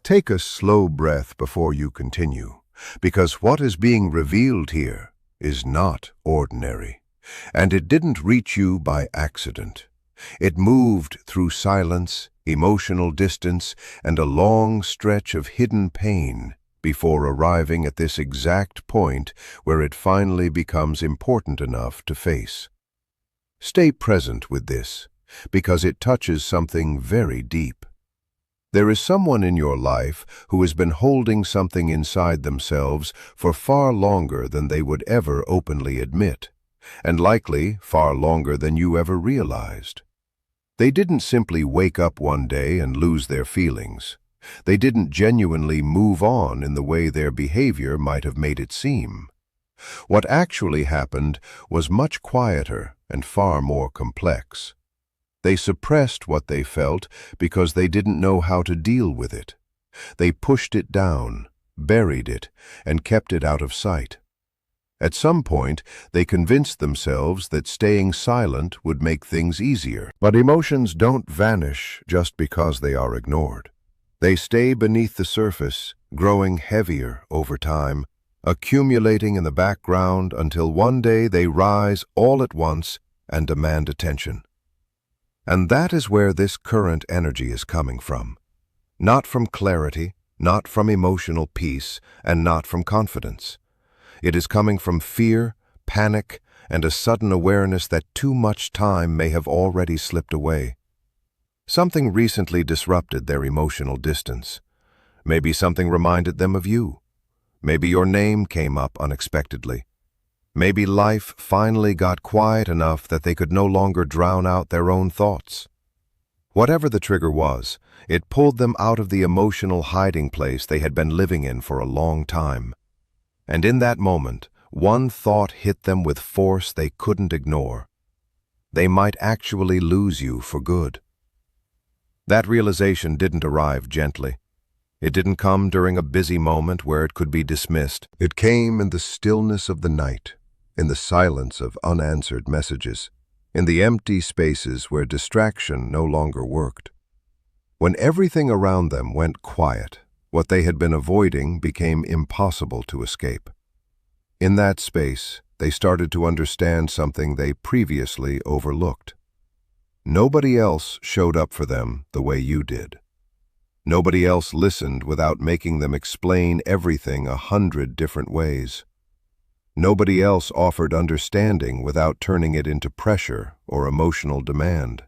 Take a slow breath before you continue, because what is being revealed here is not ordinary, and it didn't reach you by accident. It moved through silence, emotional distance, and a long stretch of hidden pain before arriving at this exact point where it finally becomes important enough to face. Stay present with this, because it touches something very deep. There is someone in your life who has been holding something inside themselves for far longer than they would ever openly admit, and likely far longer than you ever realized. They didn't simply wake up one day and lose their feelings. They didn't genuinely move on in the way their behavior might have made it seem. What actually happened was much quieter and far more complex. They suppressed what they felt because they didn't know how to deal with it. They pushed it down, buried it, and kept it out of sight. At some point, they convinced themselves that staying silent would make things easier. But emotions don't vanish just because they are ignored. They stay beneath the surface, growing heavier over time, accumulating in the background until one day they rise all at once and demand attention. And that is where this current energy is coming from. Not from clarity, not from emotional peace, and not from confidence. It is coming from fear, panic, and a sudden awareness that too much time may have already slipped away. Something recently disrupted their emotional distance. Maybe something reminded them of you. Maybe your name came up unexpectedly. Maybe life finally got quiet enough that they could no longer drown out their own thoughts. Whatever the trigger was, it pulled them out of the emotional hiding place they had been living in for a long time. And in that moment, one thought hit them with force they couldn't ignore. They might actually lose you for good. That realization didn't arrive gently. It didn't come during a busy moment where it could be dismissed. It came in the stillness of the night, in the silence of unanswered messages, in the empty spaces where distraction no longer worked. When everything around them went quiet, what they had been avoiding became impossible to escape. In that space, they started to understand something they previously overlooked. Nobody else showed up for them the way you did. Nobody else listened without making them explain everything 100 different ways. Nobody else offered understanding without turning it into pressure or emotional demand.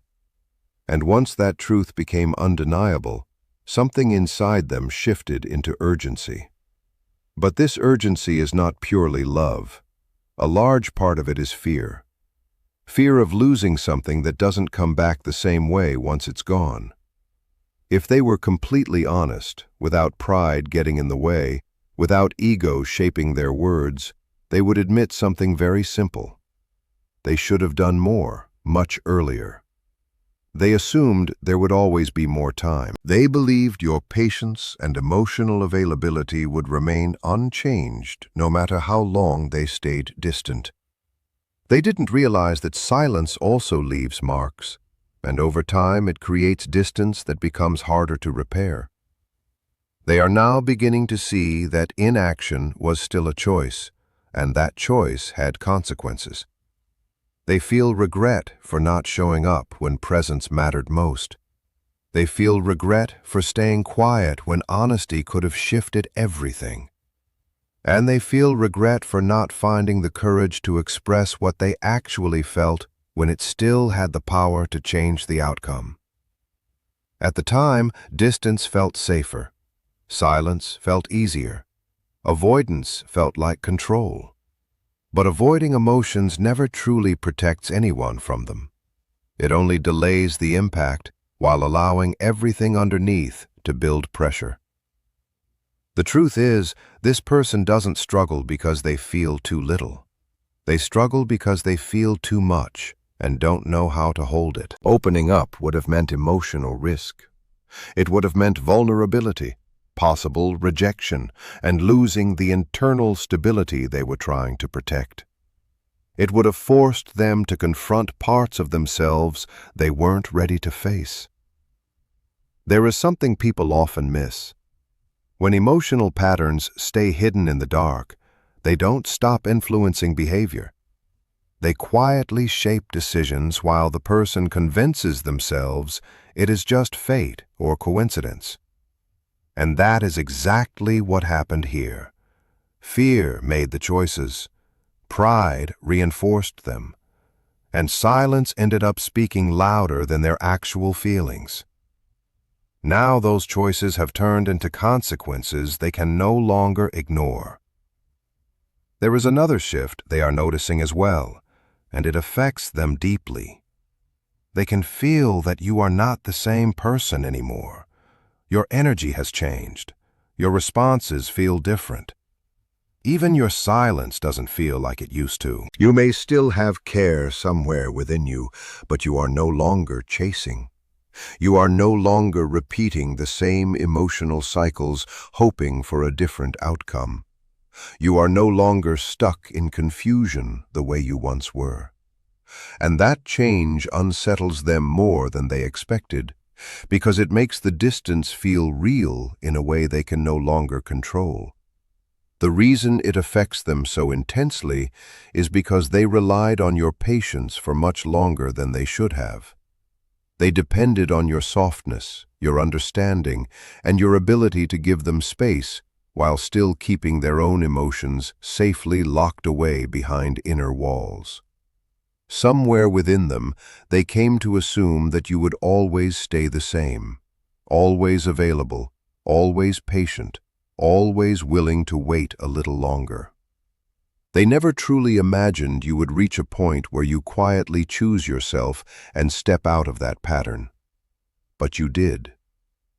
And once that truth became undeniable, something inside them shifted into urgency. But this urgency is not purely love. A large part of it is fear. Fear of losing something that doesn't come back the same way once it's gone. If they were completely honest, without pride getting in the way, without ego shaping their words, they would admit something very simple. They should have done more, much earlier. They assumed there would always be more time. They believed your patience and emotional availability would remain unchanged no matter how long they stayed distant. They didn't realize that silence also leaves marks, and over time it creates distance that becomes harder to repair. They are now beginning to see that inaction was still a choice, and that choice had consequences. They feel regret for not showing up when presence mattered most. They feel regret for staying quiet when honesty could have shifted everything. And they feel regret for not finding the courage to express what they actually felt when it still had the power to change the outcome. At the time, distance felt safer. Silence felt easier. Avoidance felt like control. But avoiding emotions never truly protects anyone from them. It only delays the impact while allowing everything underneath to build pressure. The truth is, this person doesn't struggle because they feel too little. They struggle because they feel too much and don't know how to hold it. Opening up would have meant emotional risk. It would have meant vulnerability, possible rejection, and losing the internal stability they were trying to protect. It would have forced them to confront parts of themselves they weren't ready to face. There is something people often miss. When emotional patterns stay hidden in the dark, they don't stop influencing behavior. They quietly shape decisions while the person convinces themselves it is just fate or coincidence. And that is exactly what happened here. Fear made the choices, pride reinforced them, and silence ended up speaking louder than their actual feelings. Now those choices have turned into consequences they can no longer ignore. There is another shift they are noticing as well, and it affects them deeply. They can feel that you are not the same person anymore. Your energy has changed. Your responses feel different. Even your silence doesn't feel like it used to. You may still have care somewhere within you, but you are no longer chasing. You are no longer repeating the same emotional cycles, hoping for a different outcome. You are no longer stuck in confusion the way you once were. And that change unsettles them more than they expected, because it makes the distance feel real in a way they can no longer control. The reason it affects them so intensely is because they relied on your patience for much longer than they should have. They depended on your softness, your understanding, and your ability to give them space while still keeping their own emotions safely locked away behind inner walls. Somewhere within them, they came to assume that you would always stay the same, always available, always patient, always willing to wait a little longer. They never truly imagined you would reach a point where you quietly choose yourself and step out of that pattern. But you did.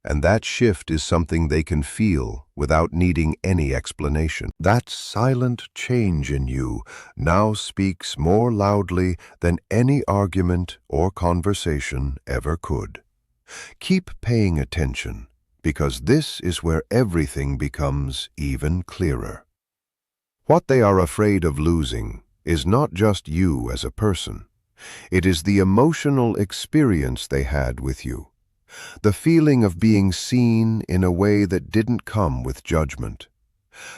And that shift is something they can feel without needing any explanation. That silent change in you now speaks more loudly than any argument or conversation ever could. Keep paying attention, because this is where everything becomes even clearer. What they are afraid of losing is not just you as a person. It is the emotional experience they had with you. The feeling of being seen in a way that didn't come with judgment.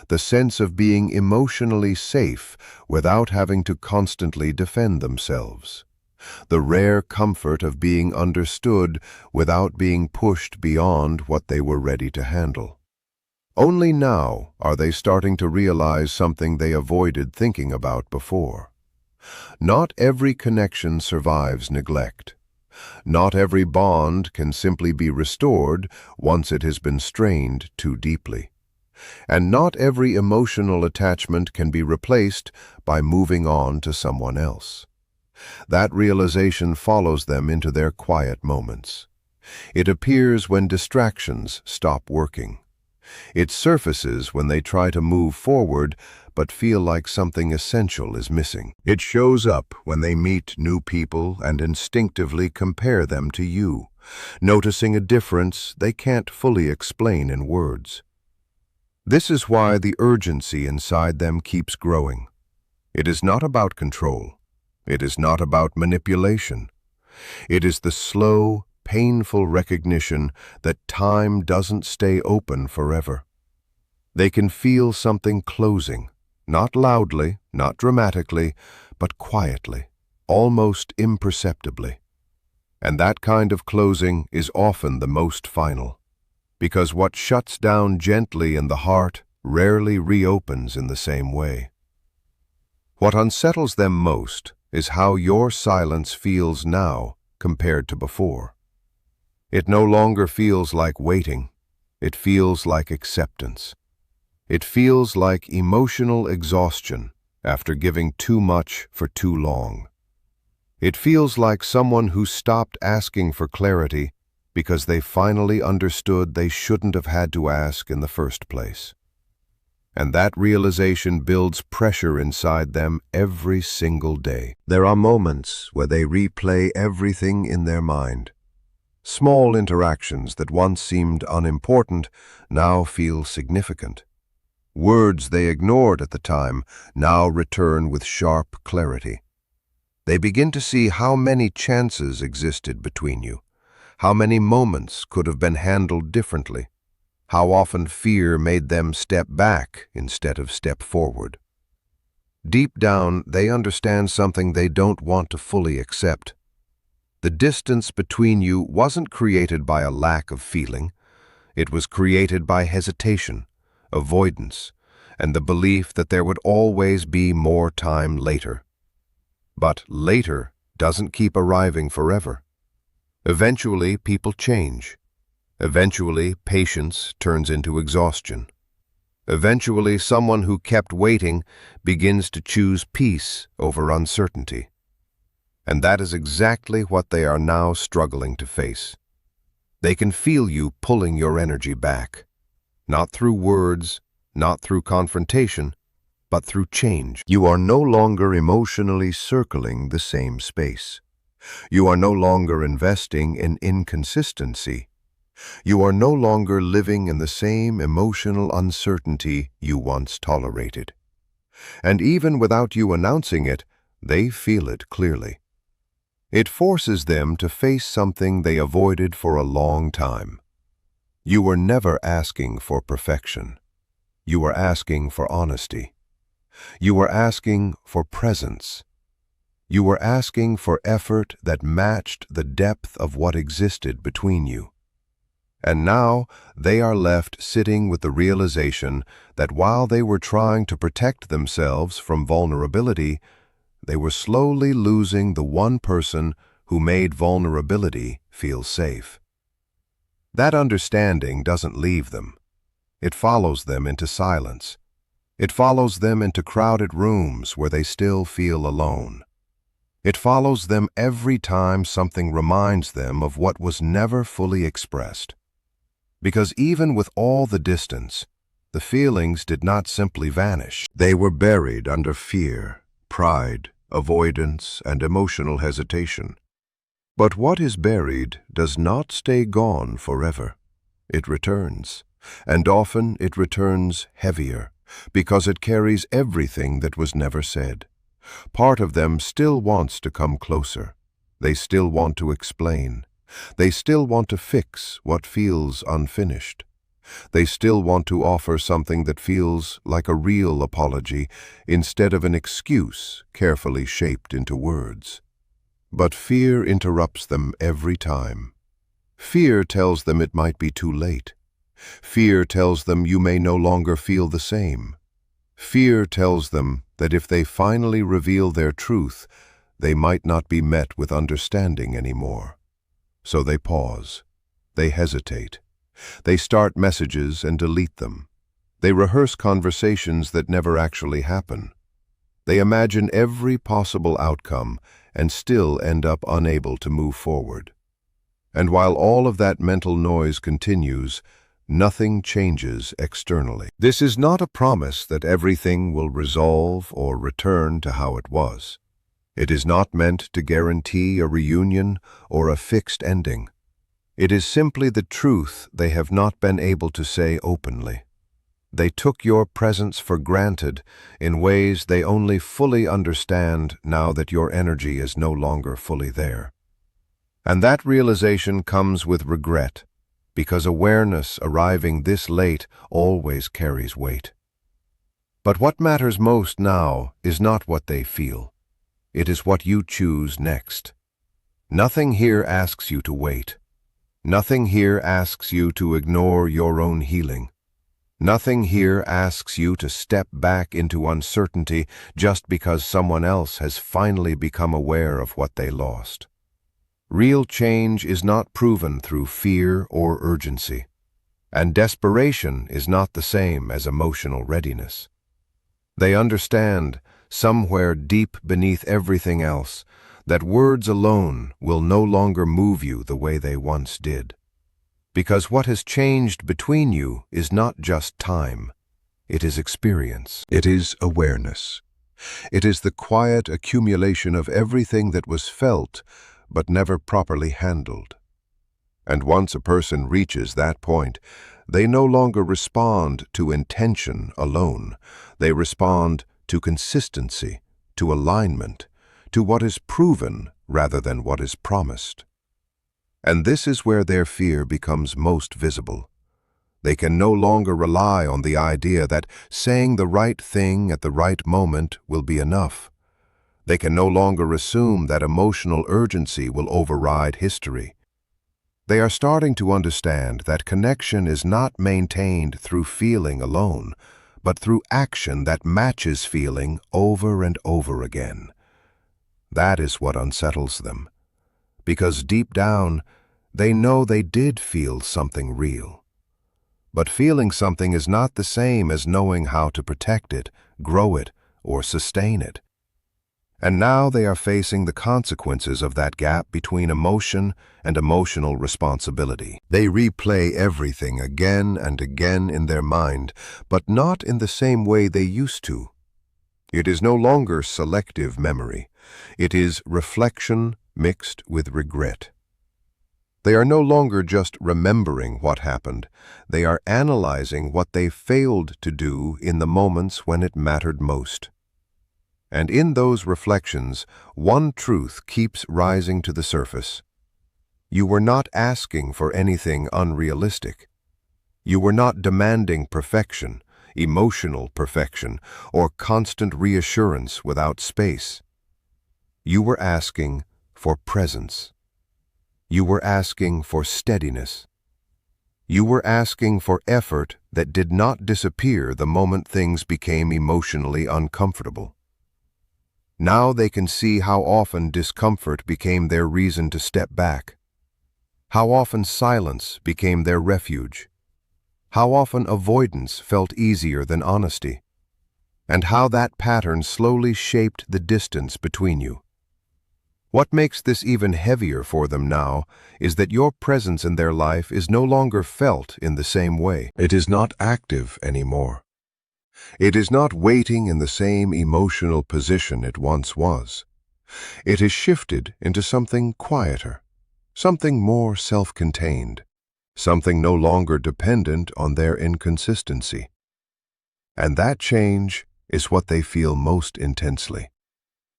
The sense of being emotionally safe without having to constantly defend themselves. The rare comfort of being understood without being pushed beyond what they were ready to handle. Only now are they starting to realize something they avoided thinking about before. Not every connection survives neglect. Not every bond can simply be restored once it has been strained too deeply. And not every emotional attachment can be replaced by moving on to someone else. That realization follows them into their quiet moments. It appears when distractions stop working. It surfaces when they try to move forward but feel like something essential is missing. It shows up when they meet new people and instinctively compare them to you, noticing a difference they can't fully explain in words. This is why the urgency inside them keeps growing. It is not about control. It is not about manipulation. It is the slow, painful recognition that time doesn't stay open forever. They can feel something closing, not loudly, not dramatically, but quietly, almost imperceptibly. And that kind of closing is often the most final, because what shuts down gently in the heart rarely reopens in the same way. What unsettles them most is how your silence feels now compared to before. It no longer feels like waiting. It feels like acceptance. It feels like emotional exhaustion after giving too much for too long. It feels like someone who stopped asking for clarity because they finally understood they shouldn't have had to ask in the first place. And that realization builds pressure inside them every single day. There are moments where they replay everything in their mind. Small interactions that once seemed unimportant now feel significant. Words they ignored at the time now return with sharp clarity. They begin to see how many chances existed between you, how many moments could have been handled differently. How often fear made them step back instead of step forward. Deep down, they understand something they don't want to fully accept. The distance between you wasn't created by a lack of feeling. It was created by hesitation, avoidance, and the belief that there would always be more time later. But later doesn't keep arriving forever. Eventually, people change. Eventually, patience turns into exhaustion. Eventually, someone who kept waiting begins to choose peace over uncertainty. And that is exactly what they are now struggling to face. They can feel you pulling your energy back, not through words, not through confrontation, but through change. You are no longer emotionally circling the same space. You are no longer investing in inconsistency. You are no longer living in the same emotional uncertainty you once tolerated. And even without you announcing it, they feel it clearly. It forces them to face something they avoided for a long time. You were never asking for perfection. You were asking for honesty. You were asking for presence. You were asking for effort that matched the depth of what existed between you. And now they are left sitting with the realization that while they were trying to protect themselves from vulnerability, they were slowly losing the one person who made vulnerability feel safe. That understanding doesn't leave them. It follows them into silence. It follows them into crowded rooms where they still feel alone. It follows them every time something reminds them of what was never fully expressed. Because even with all the distance, the feelings did not simply vanish. They were buried under fear, pride, avoidance, and emotional hesitation. But what is buried does not stay gone forever. It returns, and often it returns heavier, because it carries everything that was never said. Part of them still wants to come closer. They still want to explain. They still want to fix what feels unfinished. They still want to offer something that feels like a real apology instead of an excuse carefully shaped into words. But fear interrupts them every time. Fear tells them it might be too late. Fear tells them you may no longer feel the same. Fear tells them that if they finally reveal their truth, they might not be met with understanding anymore. So they pause. They hesitate. They start messages and delete them. They rehearse conversations that never actually happen. They imagine every possible outcome and still end up unable to move forward. And while all of that mental noise continues, nothing changes externally. This is not a promise that everything will resolve or return to how it was. It is not meant to guarantee a reunion or a fixed ending. It is simply the truth they have not been able to say openly. They took your presence for granted in ways they only fully understand now that your energy is no longer fully there. And that realization comes with regret, because awareness arriving this late always carries weight. But what matters most now is not what they feel. It is what you choose next. Nothing here asks you to wait. Nothing here asks you to ignore your own healing. Nothing here asks you to step back into uncertainty just because someone else has finally become aware of what they lost. Real change is not proven through fear or urgency, and desperation is not the same as emotional readiness. They understand, somewhere deep beneath everything else, that words alone will no longer move you the way they once did. Because what has changed between you is not just time, it is experience. It is awareness. It is the quiet accumulation of everything that was felt but never properly handled. And once a person reaches that point, they no longer respond to intention alone. They respond to consistency, to alignment, to what is proven rather than what is promised. And this is where their fear becomes most visible. They can no longer rely on the idea that saying the right thing at the right moment will be enough. They can no longer assume that emotional urgency will override history. They are starting to understand that connection is not maintained through feeling alone, but through action that matches feeling over and over again. That is what unsettles them, because deep down, they know they did feel something real. But feeling something is not the same as knowing how to protect it, grow it, or sustain it. And now they are facing the consequences of that gap between emotion and emotional responsibility. They replay everything again and again in their mind, but not in the same way they used to. It is no longer selective memory. It is reflection mixed with regret. They are no longer just remembering what happened. They are analyzing what they failed to do in the moments when it mattered most. And in those reflections, one truth keeps rising to the surface. You were not asking for anything unrealistic. You were not demanding perfection, emotional perfection, or constant reassurance without space. You were asking for presence. You were asking for steadiness. You were asking for effort that did not disappear the moment things became emotionally uncomfortable. Now they can see how often discomfort became their reason to step back, how often silence became their refuge, how often avoidance felt easier than honesty, and how that pattern slowly shaped the distance between you. What makes this even heavier for them now is that your presence in their life is no longer felt in the same way. It is not active anymore. It is not waiting in the same emotional position it once was. It has shifted into something quieter, something more self-contained, something no longer dependent on their inconsistency. And that change is what they feel most intensely,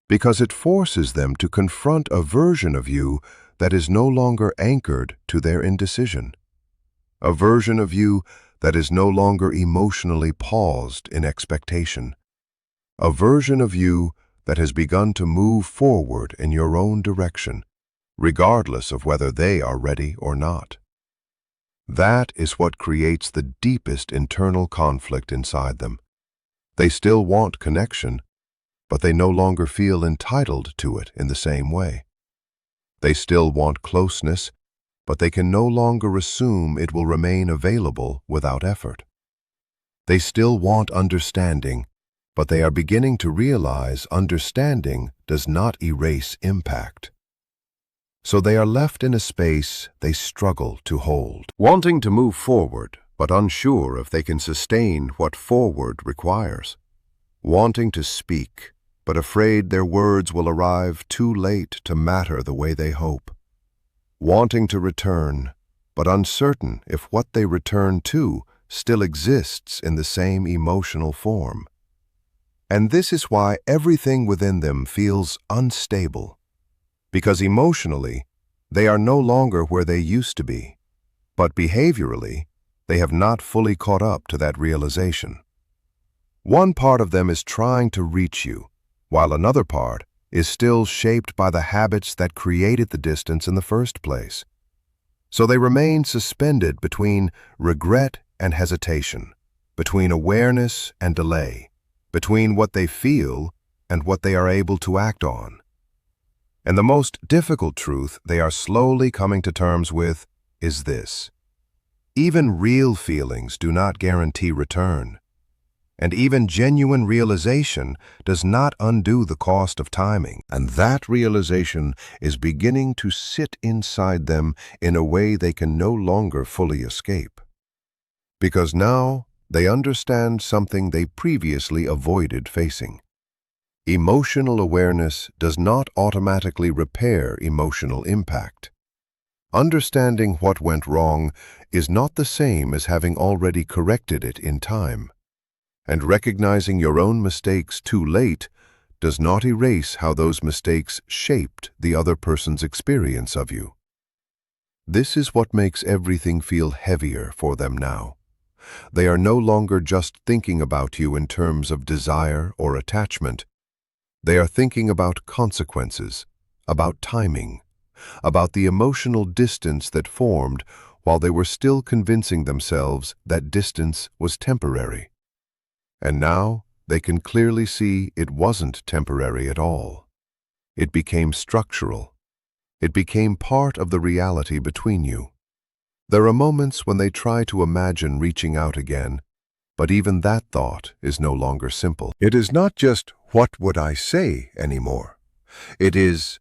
because it forces them to confront a version of you that is no longer anchored to their indecision, a version of you that is no longer emotionally paused in expectation, a version of you that has begun to move forward in your own direction, regardless of whether they are ready or not. That is what creates the deepest internal conflict inside them. They still want connection, but they no longer feel entitled to it in the same way. They still want closeness, but they can no longer assume it will remain available without effort. They still want understanding, but they are beginning to realize understanding does not erase impact. So they are left in a space they struggle to hold, wanting to move forward, but unsure if they can sustain what forward requires, wanting to speak, but afraid their words will arrive too late to matter the way they hope, wanting to return, but uncertain if what they return to still exists in the same emotional form. And this is why everything within them feels unstable, because emotionally, they are no longer where they used to be, but behaviorally, they have not fully caught up to that realization. One part of them is trying to reach you, while another part is still shaped by the habits that created the distance in the first place. So they remain suspended between regret and hesitation, between awareness and delay, between what they feel and what they are able to act on. And the most difficult truth they are slowly coming to terms with is this: even real feelings do not guarantee return. And even genuine realization does not undo the cost of timing. And that realization is beginning to sit inside them in a way they can no longer fully escape. Because now they understand something they previously avoided facing. Emotional awareness does not automatically repair emotional impact. Understanding what went wrong is not the same as having already corrected it in time. And recognizing your own mistakes too late does not erase how those mistakes shaped the other person's experience of you. This is what makes everything feel heavier for them now. They are no longer just thinking about you in terms of desire or attachment. They are thinking about consequences, about timing, about the emotional distance that formed while they were still convincing themselves that distance was temporary. And now they can clearly see it wasn't temporary at all. It became structural. It became part of the reality between you. There are moments when they try to imagine reaching out again, but even that thought is no longer simple. It is not just, "What would I say?" anymore. It is,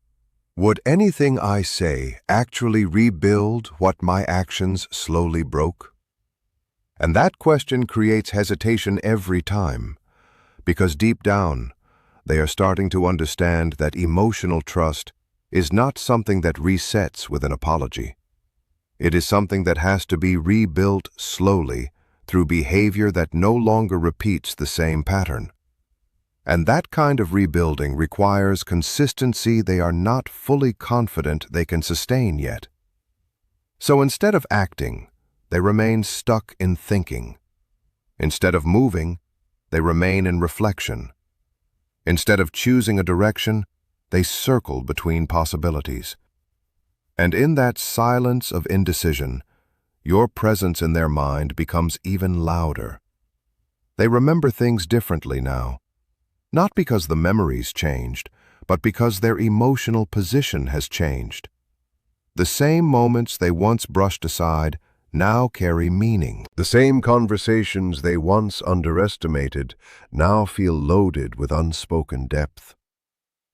"Would anything I say actually rebuild what my actions slowly broke?" And that question creates hesitation every time, because deep down, they are starting to understand that emotional trust is not something that resets with an apology. It is something that has to be rebuilt slowly through behavior that no longer repeats the same pattern. And that kind of rebuilding requires consistency they are not fully confident they can sustain yet. So instead of acting, they remain stuck in thinking. Instead of moving, they remain in reflection. Instead of choosing a direction, they circle between possibilities. And in that silence of indecision, your presence in their mind becomes even louder. They remember things differently now, not because the memories changed, but because their emotional position has changed. The same moments they once brushed aside now carry meaning. The same conversations they once underestimated now feel loaded with unspoken depth.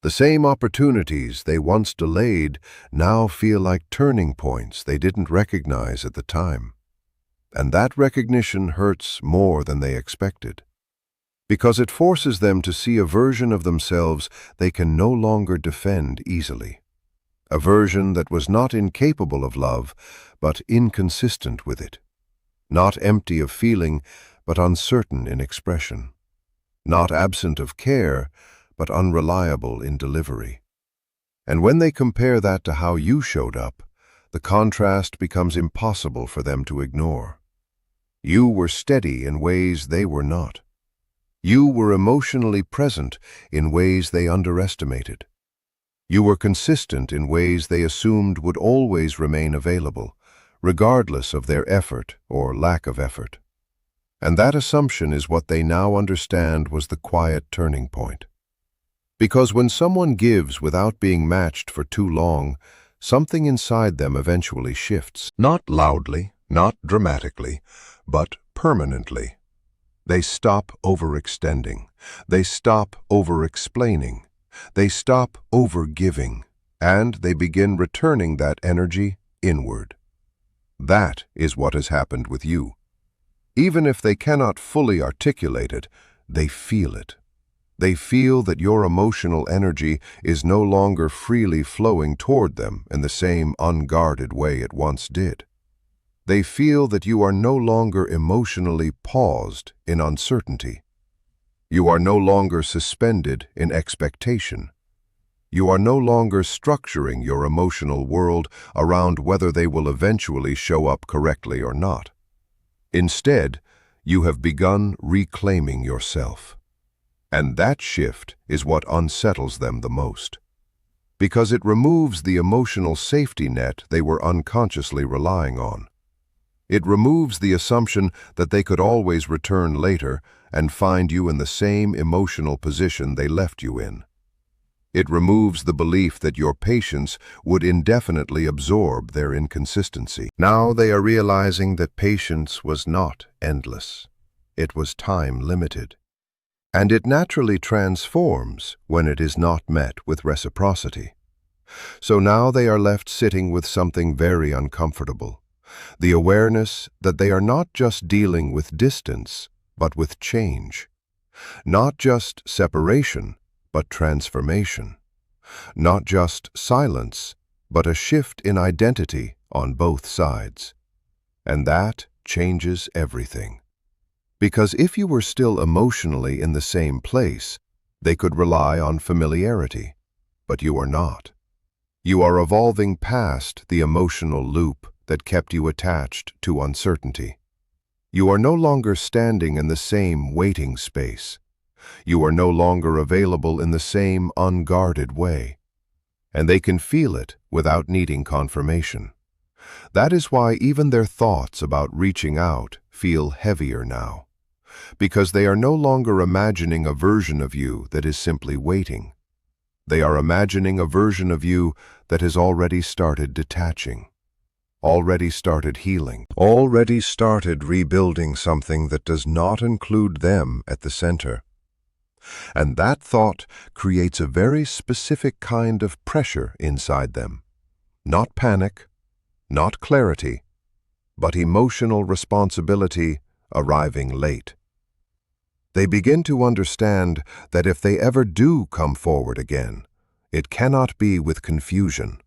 The same opportunities they once delayed now feel like turning points they didn't recognize at the time. And that recognition hurts more than they expected, because it forces them to see a version of themselves they can no longer defend easily. A version that was not incapable of love, but inconsistent with it. Not empty of feeling, but uncertain in expression. Not absent of care, but unreliable in delivery. And when they compare that to how you showed up, the contrast becomes impossible for them to ignore. You were steady in ways they were not. You were emotionally present in ways they underestimated. You were consistent in ways they assumed would always remain available, regardless of their effort or lack of effort. And that assumption is what they now understand was the quiet turning point. Because when someone gives without being matched for too long, something inside them eventually shifts. Not loudly, not dramatically, but permanently. They stop overextending. They stop over-explaining. They stop over-giving. And they begin returning that energy inward. That is what has happened with you. Even if they cannot fully articulate it, they feel it. They feel that your emotional energy is no longer freely flowing toward them in the same unguarded way it once did. They feel that you are no longer emotionally paused in uncertainty. You are no longer suspended in expectation. You are no longer structuring your emotional world around whether they will eventually show up correctly or not. Instead, you have begun reclaiming yourself. And that shift is what unsettles them the most, because it removes the emotional safety net they were unconsciously relying on. It removes the assumption that they could always return later and find you in the same emotional position they left you in. It removes the belief that your patience would indefinitely absorb their inconsistency. Now they are realizing that patience was not endless. It was time-limited. And it naturally transforms when it is not met with reciprocity. So now they are left sitting with something very uncomfortable, the awareness that they are not just dealing with distance, but with change. Not just separation, but transformation. Not just silence, but a shift in identity on both sides. And that changes everything. Because if you were still emotionally in the same place, they could rely on familiarity. But you are not. You are evolving past the emotional loop that kept you attached to uncertainty. You are no longer standing in the same waiting space. You are no longer available in the same unguarded way. And they can feel it without needing confirmation. That is why even their thoughts about reaching out feel heavier now, because they are no longer imagining a version of you that is simply waiting. They are imagining a version of you that has already started detaching, already started healing, already started rebuilding something that does not include them at the center. And that thought creates a very specific kind of pressure inside them. Not panic, not clarity, but emotional responsibility arriving late. They begin to understand that if they ever do come forward again, it cannot be with confusion.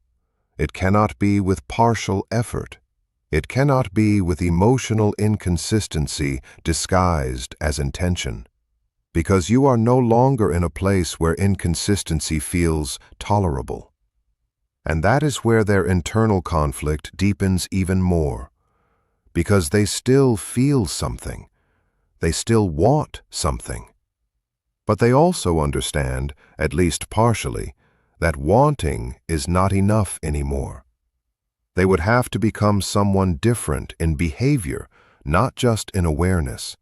It cannot be with partial effort. It cannot be with emotional inconsistency disguised as intention. Because you are no longer in a place where inconsistency feels tolerable. And that is where their internal conflict deepens even more. Because they still feel something. They still want something. But they also understand, at least partially, that wanting is not enough anymore. They would have to become someone different in behavior, not just in awareness.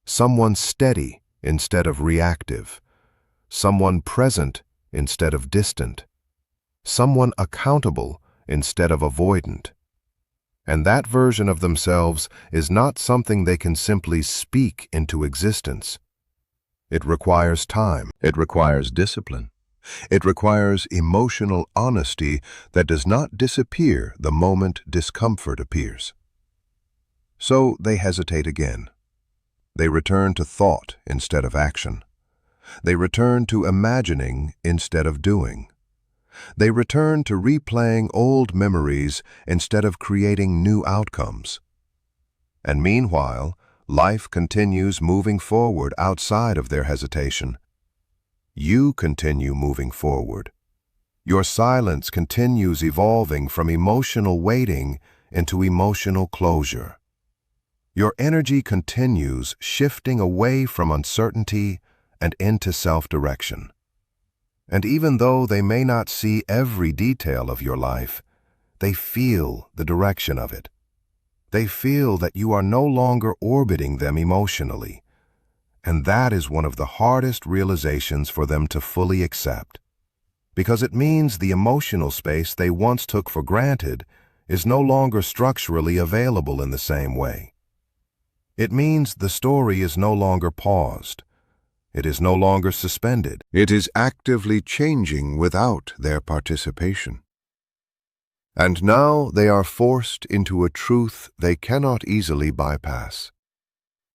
Someone steady instead of reactive. Someone present instead of distant. Someone accountable instead of avoidant. And that version of themselves is not something they can simply speak into existence. It requires time. It requires discipline. It requires emotional honesty that does not disappear the moment discomfort appears. So they hesitate again. They return to thought instead of action. They return to imagining instead of doing. They return to replaying old memories instead of creating new outcomes. And meanwhile, life continues moving forward outside of their hesitation. You continue moving forward. Your silence continues evolving from emotional waiting into emotional closure. Your energy continues shifting away from uncertainty and into self-direction. And even though they may not see every detail of your life, they feel the direction of it. They feel that you are no longer orbiting them emotionally. And that is one of the hardest realizations for them to fully accept. Because it means the emotional space they once took for granted is no longer structurally available in the same way. It means the story is no longer paused. It is no longer suspended. It is actively changing without their participation. And now they are forced into a truth they cannot easily bypass.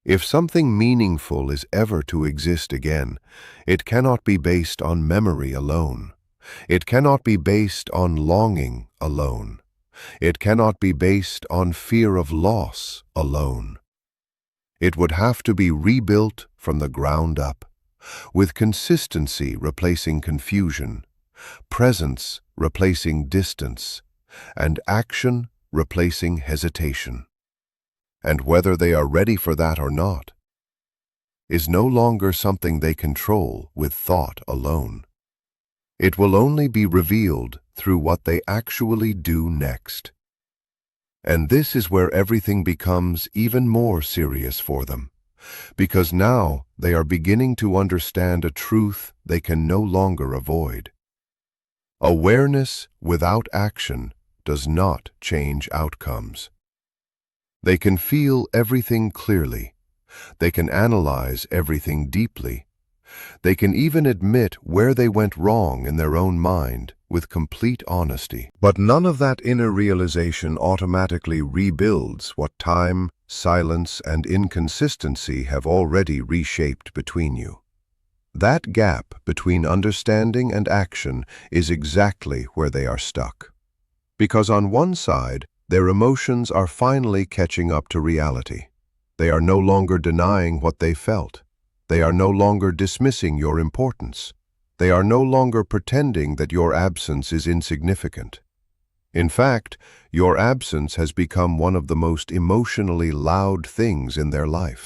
If something meaningful is ever to exist again, it cannot be based on memory alone. It cannot be based on longing alone. It cannot be based on fear of loss alone. It would have to be rebuilt from the ground up, with consistency replacing confusion, presence replacing distance, and action replacing hesitation. And whether they are ready for that or not is no longer something they control with thought alone. It will only be revealed through what they actually do next. And this is where everything becomes even more serious for them, because now they are beginning to understand a truth they can no longer avoid. Awareness without action does not change outcomes. They can feel everything clearly. They can analyze everything deeply. They can even admit where they went wrong in their own mind with complete honesty. But none of that inner realization automatically rebuilds what time, silence, and inconsistency have already reshaped between you. That gap between understanding and action is exactly where they are stuck. Because on one side, their emotions are finally catching up to reality. They are no longer denying what they felt. They are no longer dismissing your importance. They are no longer pretending that your absence is insignificant. In fact, your absence has become one of the most emotionally loud things in their life.